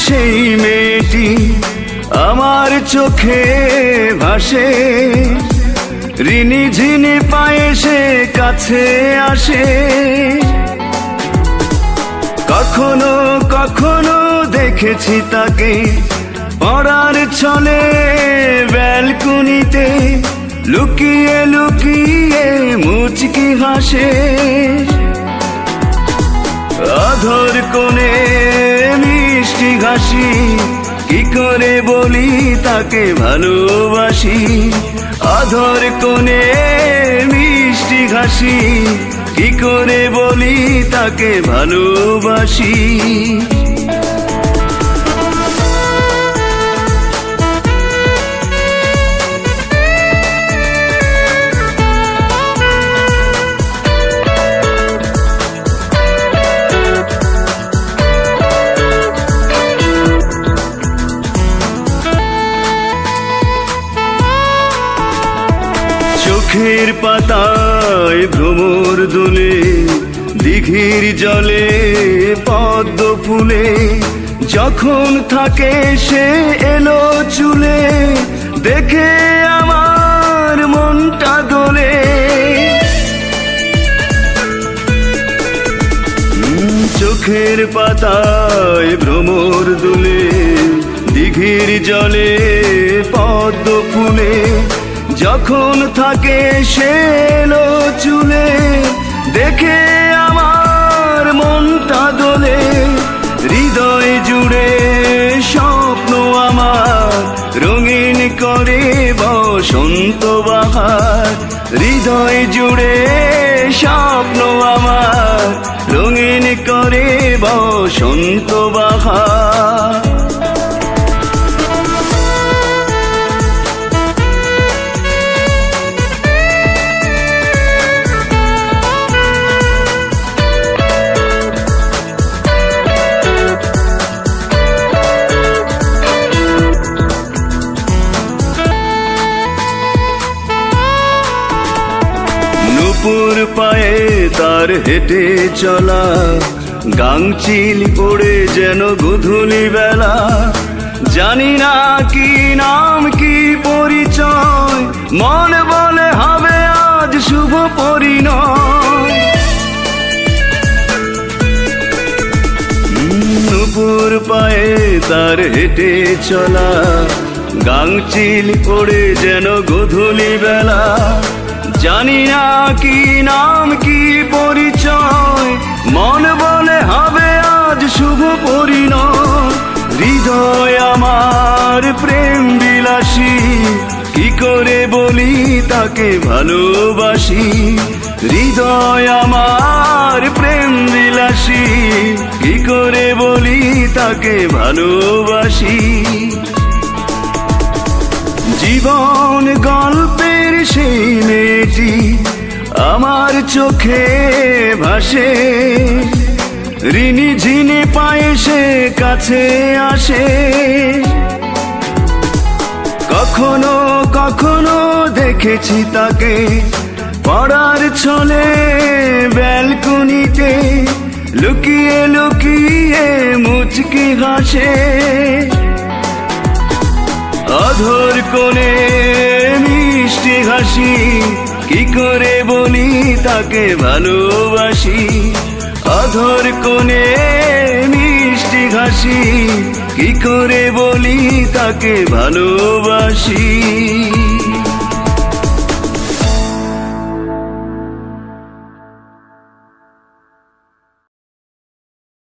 সেই মেয়েটি আমার চোখে ভাসে, ঋণী ঝিনি পায়ে সে কাছে আসে। কখনো কখনো দেখেছি তাকে পড়ার ছলে ব্যালকনিতে, লুকিয়ে লুকিয়ে মুচকি হাসে। অধর কোণে মিষ্টি হাসি, কি করে বলি তাকে ভালোবাসি। অধর কোণে মিষ্টি হাসি, কি করে বলি তাকে ভালোবাসি। চোখের পাতায় ভ্রমর দোলে, দিঘির জলে পদ্ম ফুলে, যখন থাকে সে এলো চুলে, দেখে আমার মনটা দোলে। চোখের পাতায় ভ্রমর দোলে, দিঘির জলে পদ্ম ফুলে, যখন থাকে সে এলো চুলে, দেখে আমার মনটা দোলে। হৃদয় জুড়ে স্বপ্ন আমার রঙিন করে বসন্ত বাহার। হৃদয় জুড়ে স্বপ্ন আমার রঙিন করে বসন্ত বাহার। নুপুর পায়ে তার হেঁটে চলা, গাংচিল পড়ে যেন গোধূলি বেলা। জানি না কি নাম কি পরিচয়, মন বলে হবে আজ শুভ পরিণয়। নুপুর পায়ে তার হেঁটে চলা, গাংচিল পড়ে যেন গোধূলি বেলা। জানি না কি নাম কি পরিচয়, মন বলে হবে আজ শুভ পরিণয়। হৃদয় আমার প্রেম বিলাসী, কি করে বলি তাকে ভালোবাসি। হৃদয় আমার প্রেম বিলাসী, কি করে বলি তাকে ভালোবাসি। জীবন গল্পের সেই মেয়েটি আমার চোখে ভাসে, ঋণী ঝিনি পায়ে সে কাছে আসে। কখনো কখনো দেখেছি তাকে পড়ার ছলে ব্যালকনিতে, লুকিয়ে লুকিয়ে মুচকি হাসে। অধর কোণে মিষ্টি হাসি, কি করে বলি তাকে ভালোবাসি। অধর কোণে মিষ্টি হাসি, কি করে বলি তাকে ভালোবাসি।